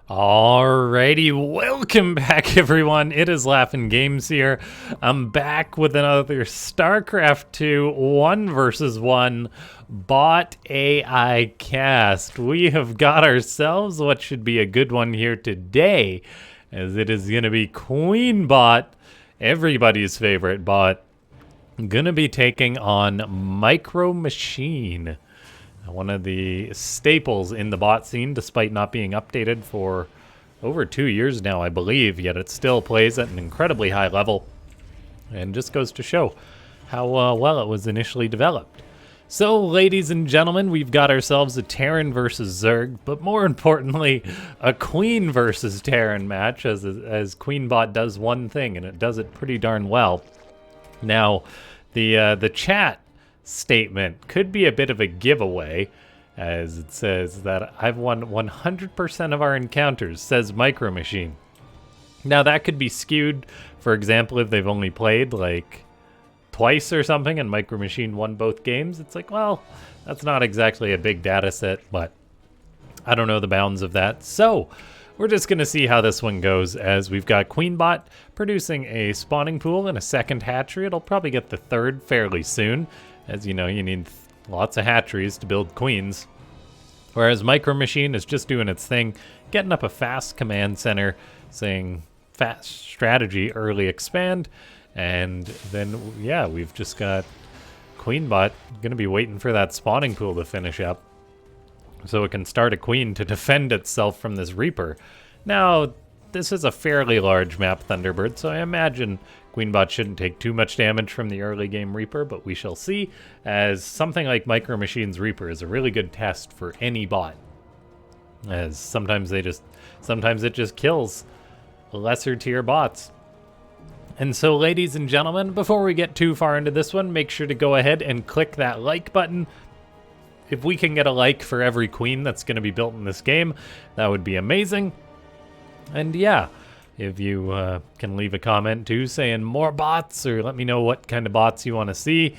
Alrighty, welcome back everyone. It is LaughNgamez here. I'm back with another Starcraft 2 1 versus 1 bot AI cast. We have got ourselves what should be a good one here today, as it is going to be QueenBot, everybody's favorite bot, going to be taking on MicroMachine. One of the staples in the bot scene, despite not being updated for over 2 years now, I believe, yet it still plays at an incredibly high level, and just goes to show how well it was initially developed. So, ladies and gentlemen, we've got ourselves a Terran versus Zerg, but more importantly, a Queen versus Terran match, as QueenBot does one thing, and it does it pretty darn well. Now, the chat statement could be a bit of a giveaway, as it says that I've won 100% of our encounters, says MicroMachine. Now that could be skewed. For example, if they've only played like twice or something and MicroMachine won both games, it's like, well, that's not exactly a big data set, but I don't know the bounds of that. So we're just going to see how this one goes, as we've got QueenBot producing a spawning pool and a second hatchery. It'll probably get the third fairly soon. As you know, you need lots of hatcheries to build queens. Whereas MicroMachine is just doing its thing, getting up a fast command center, saying fast strategy, early expand. And then, yeah, we've just got QueenBot going to be waiting for that spawning pool to finish up, so it can start a queen to defend itself from this Reaper. Now, this is a fairly large map, Thunderbird, so I imagine QueenBot shouldn't take too much damage from the early game Reaper, but we shall see, as something like MicroMachine's Reaper is a really good test for any bot, as sometimes it just kills lesser tier bots. And so, ladies and gentlemen, before we get too far into this one, make sure to go ahead and click that like button. If we can get a like for every queen that's going to be built in this game, that would be amazing. And yeah, if you can leave a comment too saying more bots, or let me know what kind of bots you want to see,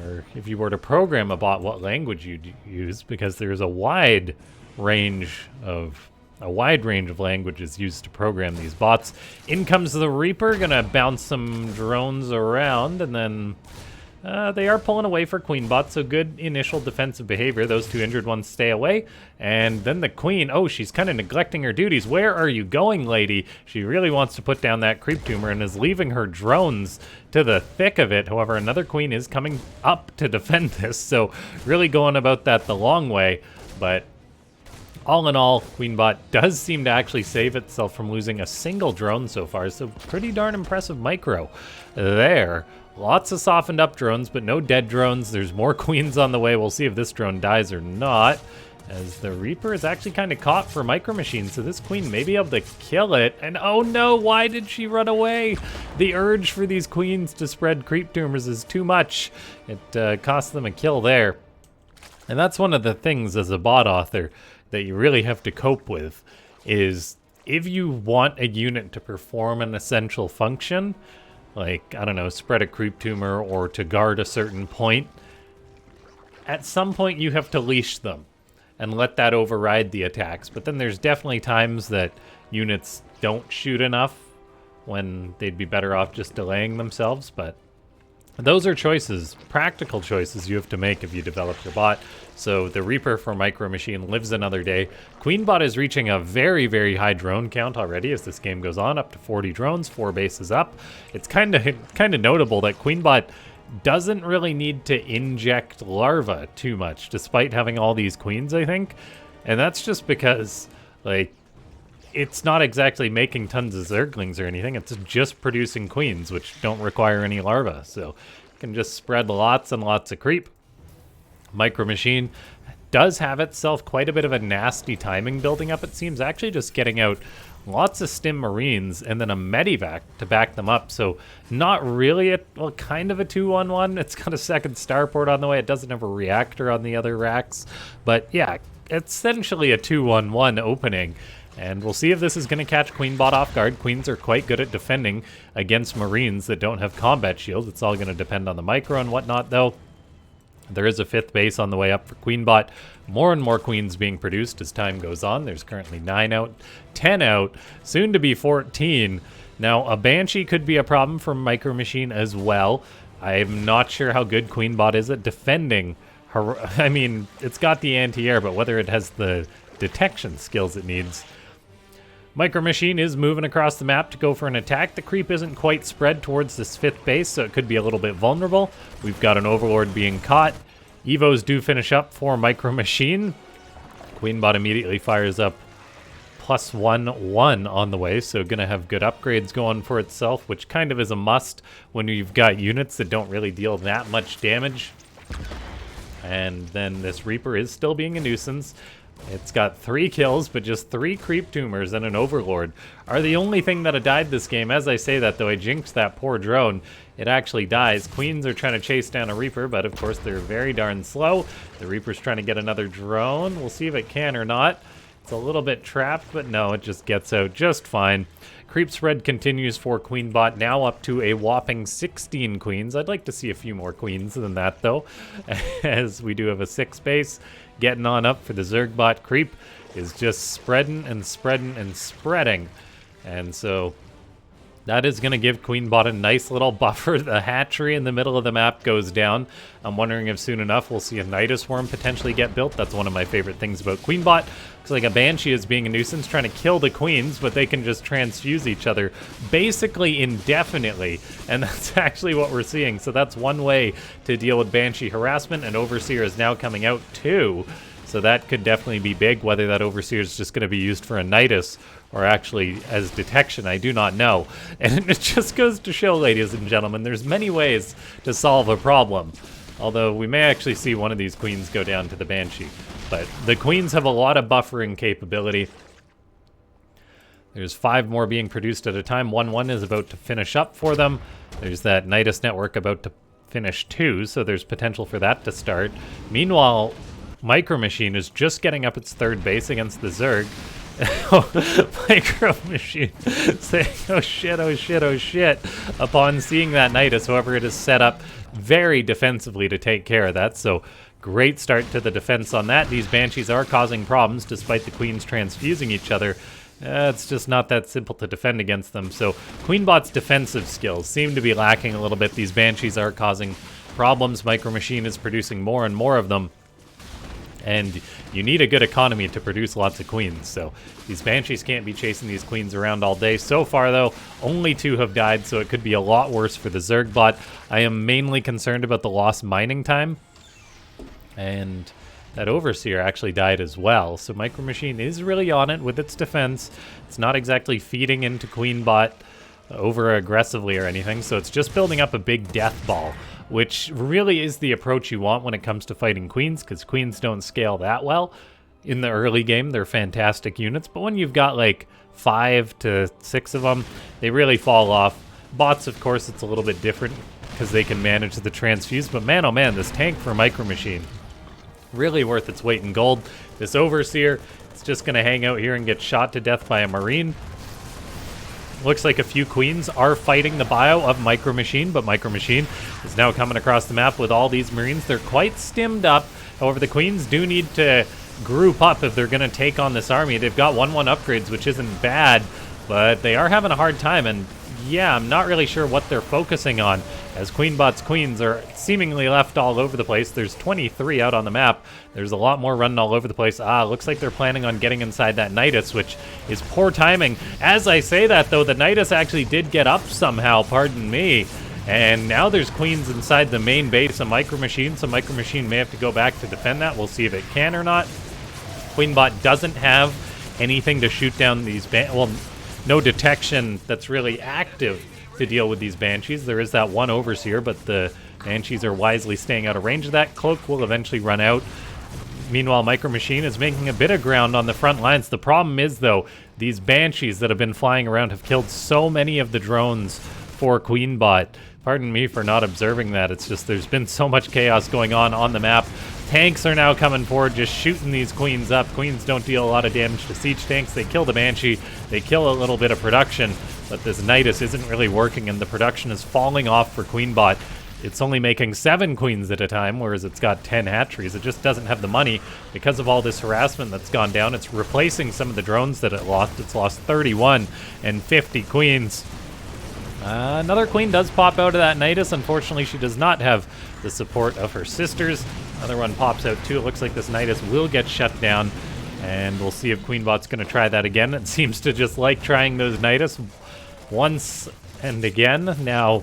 or if you were to program a bot, what language you'd use, because there's a wide range of languages used to program these bots. In comes the Reaper, gonna bounce some drones around, and then they are pulling away for QueenBot, so good initial defensive behavior. Those two injured ones stay away. And then the Queen, oh, she's kind of neglecting her duties. Where are you going, lady? She really wants to put down that creep tumor and is leaving her drones to the thick of it. However, another Queen is coming up to defend this, so really going about that the long way. But all in all, QueenBot does seem to actually save itself from losing a single drone so far, so pretty darn impressive micro there. Lots of softened up drones, but no dead drones. There's more queens on the way. We'll see if this drone dies or not, as the Reaper is actually kind of caught for MicroMachine, so this queen may be able to kill it. And oh no, why did she run away? The urge for these queens to spread creep tumors is too much. It cost them a kill there. And that's one of the things as a bot author that you really have to cope with, is if you want a unit to perform an essential function, like, I don't know, spread a creep tumor or to guard a certain point, at some point you have to leash them and let that override the attacks. But then there's definitely times that units don't shoot enough when they'd be better off just delaying themselves. But those are choices, practical choices you have to make if you develop your bot. So the Reaper for MicroMachine lives another day. QueenBot is reaching a very, very high drone count already as this game goes on, up to 40 drones, 4 bases up. It's kind of notable that QueenBot doesn't really need to inject larvae too much, despite having all these queens, I think. And that's just because, like, it's not exactly making tons of Zerglings or anything. It's just producing queens, which don't require any larvae. So you can just spread lots and lots of creep. MicroMachine does have itself quite a bit of a nasty timing building up, it seems. Actually just getting out lots of Stim Marines and then a Medivac to back them up. So not really well, kind of a 2-1-1. It's got a second starport on the way. It doesn't have a reactor on the other racks. But yeah, essentially a 2-1-1 opening. And we'll see if this is going to catch QueenBot off guard. Queens are quite good at defending against Marines that don't have combat shields. It's all going to depend on the micro and whatnot, though. There is a 5th base on the way up for QueenBot. More and more queens being produced as time goes on. There's currently 9 out, 10 out, soon to be 14. Now, a Banshee could be a problem for MicroMachine as well. I'm not sure how good QueenBot is at defending her. I mean, it's got the anti-air, but whether it has the detection skills it needs. MicroMachine is moving across the map to go for an attack. The creep isn't quite spread towards this 5th base, so it could be a little bit vulnerable. We've got an Overlord being caught. Evos do finish up for MicroMachine. QueenBot immediately fires up +1/1 on the way, so gonna have good upgrades going for itself, which kind of is a must when you've got units that don't really deal that much damage. And then this Reaper is still being a nuisance. It's got 3 kills, but just 3 creep tumors and an Overlord are the only thing that have died this game. As I say that, though, I jinxed that poor drone. It actually dies. Queens are trying to chase down a Reaper, but of course they're very darn slow. The Reaper's trying to get another drone. We'll see if it can or not. It's a little bit trapped, but no, it just gets out just fine. Creep spread continues for QueenBot, now up to a whopping 16 queens. I'd like to see a few more queens than that, though, as we do have a 6 base. Getting on up for the ZergBot. Creep is just spreading and spreading and spreading. And so that is going to give QueenBot a nice little buffer. The hatchery in the middle of the map goes down. I'm wondering if soon enough we'll see a Nidus worm potentially get built. That's one of my favorite things about QueenBot. Looks like a Banshee is being a nuisance, trying to kill the queens, but they can just transfuse each other basically indefinitely. And that's actually what we're seeing. So that's one way to deal with Banshee harassment, and Overseer is now coming out too. So that could definitely be big. Whether that Overseer is just going to be used for a Nidus or actually as detection, I do not know. And it just goes to show, ladies and gentlemen, there's many ways to solve a problem. Although we may actually see one of these queens go down to the Banshee. But the queens have a lot of buffering capability. There's 5 more being produced at a time. 1/1 is about to finish up for them. There's that Nidus network about to finish too, so there's potential for that to start. Meanwhile, MicroMachine is just getting up its 3rd base against the Zerg. MicroMachine saying, oh shit, oh shit, oh shit, upon seeing that Nidus. However, it is set up very defensively to take care of that, so great start to the defense on that. These Banshees are causing problems despite the queens transfusing each other. It's just not that simple to defend against them, so QueenBot's defensive skills seem to be lacking a little bit. These Banshees are causing problems. MicroMachine is producing more and more of them. And you need a good economy to produce lots of queens, so these Banshees can't be chasing these queens around all day. So far, though, only 2 have died, so it could be a lot worse for the ZergBot. I am mainly concerned about the lost mining time, and that Overseer actually died as well. So MicroMachine is really on it with its defense. It's not exactly feeding into QueenBot over aggressively or anything, so it's just building up a big death ball, which really is the approach you want when it comes to fighting queens, because queens don't scale that well. In the early game, they're fantastic units, but when you've got like 5 to 6 of them, they really fall off. Bots, of course, it's a little bit different because they can manage the transfuse, but man, oh man, this tank for MicroMachine, really worth its weight in gold. This Overseer, it's just going to hang out here and get shot to death by a Marine. Looks like a few queens are fighting the bio of MicroMachine, but MicroMachine is now coming across the map with all these Marines. They're quite stimmed up. However, the queens do need to group up if they're going to take on this army. They've got 1/1 upgrades, which isn't bad, but they are having a hard time, and yeah, I'm not really sure what they're focusing on, as QueenBot's queens are seemingly left all over the place. There's 23 out on the map. There's a lot more running all over the place. Looks like they're planning on getting inside that Nidus, which is poor timing. As I say that, though, the Nidus actually did get up somehow, pardon me. And now there's queens inside the main base of MicroMachine, so MicroMachine may have to go back to defend that. We'll see if it can or not. QueenBot doesn't have anything to shoot down these no detection that's really active to deal with these Banshees. There is that one Overseer, but the Banshees are wisely staying out of range of that. Cloak will eventually run out. Meanwhile, MicroMachine is making a bit of ground on the front lines. The problem is, though, these Banshees that have been flying around have killed so many of the drones for QueenBot. Pardon me for not observing that. It's just there's been so much chaos going on the map. Tanks are now coming forward, just shooting these queens up. Queens don't deal a lot of damage to siege tanks. They kill the Banshee. They kill a little bit of production, but this Nidus isn't really working, and the production is falling off for QueenBot. it's only making 7 queens at a time, whereas it's got 10 hatcheries. It just doesn't have the money because of all this harassment that's gone down. It's replacing some of the drones that it lost. It's lost 31 and 50 queens. Another queen does pop out of that Nidus. Unfortunately, she does not have the support of her sisters. Another one pops out too. It looks like this Nidus will get shut down, and we'll see if QueenBot's going to try that again. It seems to just like trying those Nidus once and again. Now,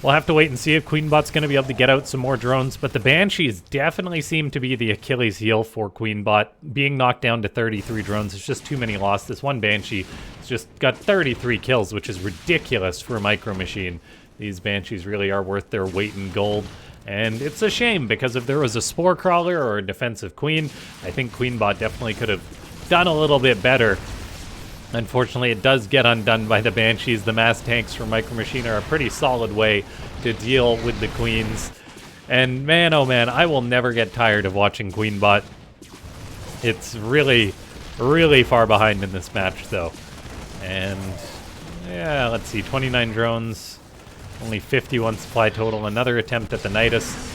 we'll have to wait and see if QueenBot's going to be able to get out some more drones, but the banshees definitely seem to be the Achilles heel for QueenBot. Being knocked down to 33 drones is just too many lost. This one banshee has just got 33 kills, which is ridiculous for a MicroMachine. These banshees really are worth their weight in gold. And it's a shame, because if there was a spore crawler or a defensive queen, I think QueenBot definitely could have done a little bit better. Unfortunately, it does get undone by the banshees. The mass tanks for MicroMachine are a pretty solid way to deal with the queens. And man, oh man, I will never get tired of watching QueenBot. It's really, really far behind in this match, though. And yeah, let's see, 29 drones. Only 51 supply total. Another attempt at the Nidus.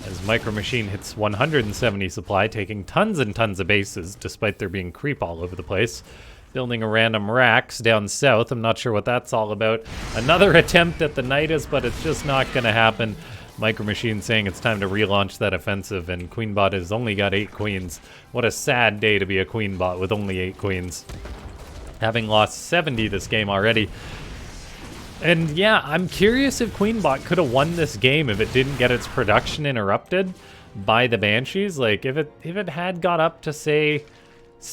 As MicroMachine hits 170 supply, taking tons and tons of bases, despite there being creep all over the place. Building a random racks down south. I'm not sure what that's all about. Another attempt at the Nidus, but it's just not going to happen. MicroMachine saying it's time to relaunch that offensive, and QueenBot has only got 8 queens. What a sad day to be a QueenBot with only 8 queens. Having lost 70 this game already. And yeah, I'm curious if QueenBot could have won this game if it didn't get its production interrupted by the banshees. Like, if it had got up to, say,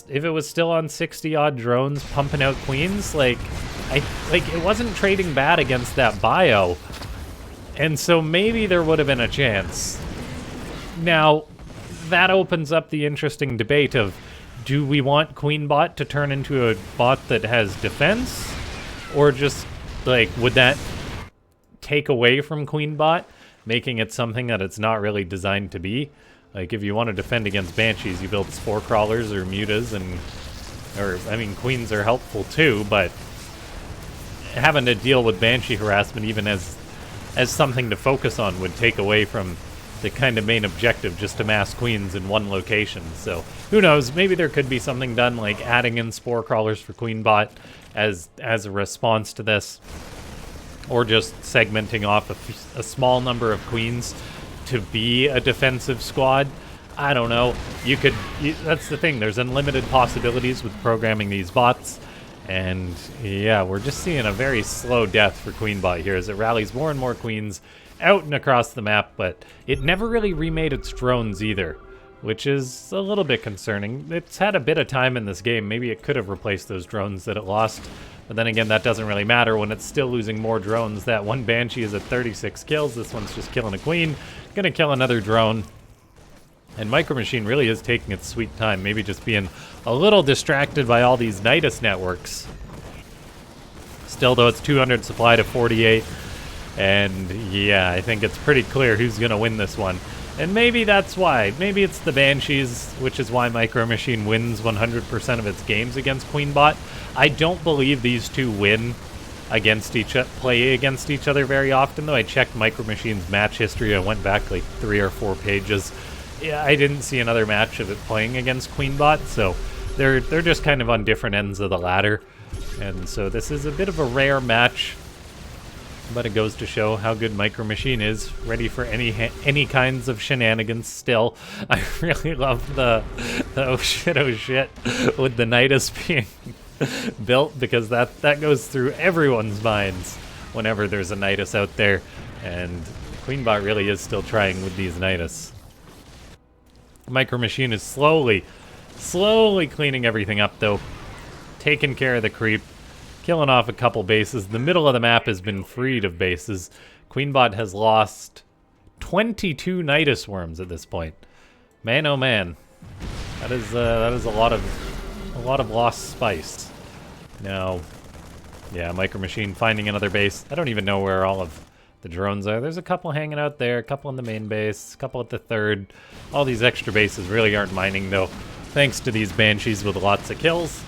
if it was still on 60-odd drones pumping out queens, like it wasn't trading bad against that bio. And so maybe there would have been a chance. Now, that opens up the interesting debate of, do we want QueenBot to turn into a bot that has defense? Or just, like, would that take away from QueenBot, making it something that it's not really designed to be? Like, if you want to defend against banshees, you build spore crawlers or mutas, I mean, queens are helpful too, but having to deal with banshee harassment even as something to focus on would take away from the kind of main objective, just to mass queens in one location. So who knows, maybe there could be something done, like adding in spore crawlers for QueenBot as a response to this, or just segmenting off a small number of queens to be a defensive squad. I don't know. That's the thing, there's unlimited possibilities with programming these bots. And yeah, we're just seeing a very slow death for QueenBot here as it rallies more and more queens out and across the map, but it never really remade its drones either, which is a little bit concerning. It's had a bit of time in this game. Maybe it could have replaced those drones that it lost, but then again, that doesn't really matter when it's still losing more drones. That one Banshee is at 36 kills. This one's just killing a queen. Gonna kill another drone. And MicroMachine really is taking its sweet time, maybe just being a little distracted by all these Nidus networks. Still, though, it's 200 supply to 48. And yeah, I think it's pretty clear who's going to win this one. And maybe that's why. Maybe it's the Banshees, which is why MicroMachine wins 100% of its games against QueenBot. I don't believe these two play against each other very often, though. I checked MicroMachine's match history. I went back like 3 or 4 pages. Yeah, I didn't see another match of it playing against QueenBot, so they're just kind of on different ends of the ladder. And so this is a bit of a rare match. But it goes to show how good MicroMachine is, ready for any kinds of shenanigans still. I really love the oh shit with the Nidus being built, because that goes through everyone's minds whenever there's a Nidus out there. And QueenBot really is still trying with these Nidus. MicroMachine is slowly cleaning everything up, though. Taking care of the creep. Killing off a couple bases. The middle of the map has been freed of bases. QueenBot has lost 22 Nidus worms at this point. Man, oh man, that is a lot of lost spice. Now, yeah, MicroMachine finding another base. I don't even know where all of the drones are. There's a couple hanging out there, a couple in the main base, a couple at the third. All these extra bases really aren't mining though, thanks to these Banshees with lots of kills.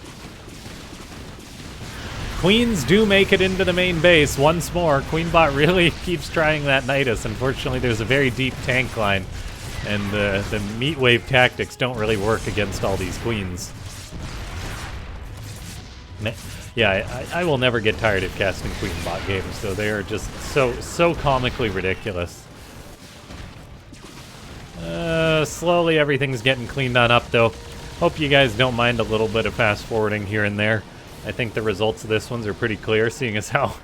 Queens do make it into the main base once more. QueenBot really keeps trying that Nidus. Unfortunately, there's a very deep tank line, and the meat wave tactics don't really work against all these queens. Yeah, I will never get tired of casting QueenBot games, though. They are just so comically ridiculous. Slowly everything's getting cleaned on up, though. Hope you guys don't mind a little bit of fast forwarding here and there. I think the results of this ones are pretty clear, seeing as how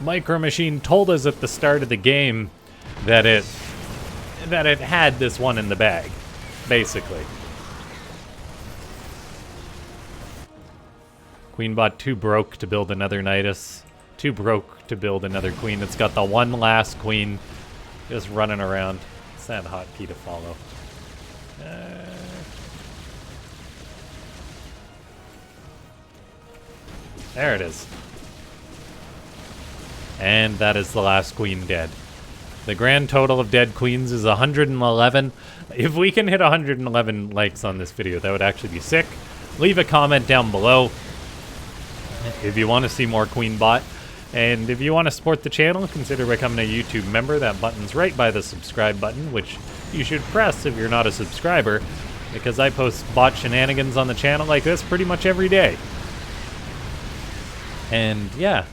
MicroMachine told us at the start of the game that it had this one in the bag, basically. QueenBot too broke to build another Nidus. Too broke to build another queen. It's got the one last queen just running around. It's that hotkey to follow. There it is. And that is the last queen dead. The grand total of dead queens is 111. If we can hit 111 likes on this video, that would actually be sick. Leave a comment down below if you want to see more QueenBot. And if you want to support the channel, consider becoming a YouTube member. That button's right by the subscribe button, which you should press if you're not a subscriber, because I post bot shenanigans on the channel like this pretty much every day. And yeah,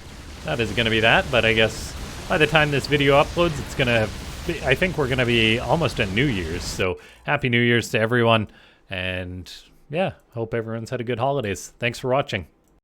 that is going to be that, but I guess by the time this video uploads, it's going to, I think we're going to be almost at New Year's, so Happy New Year's to everyone, and yeah, hope everyone's had a good holidays. Thanks for watching.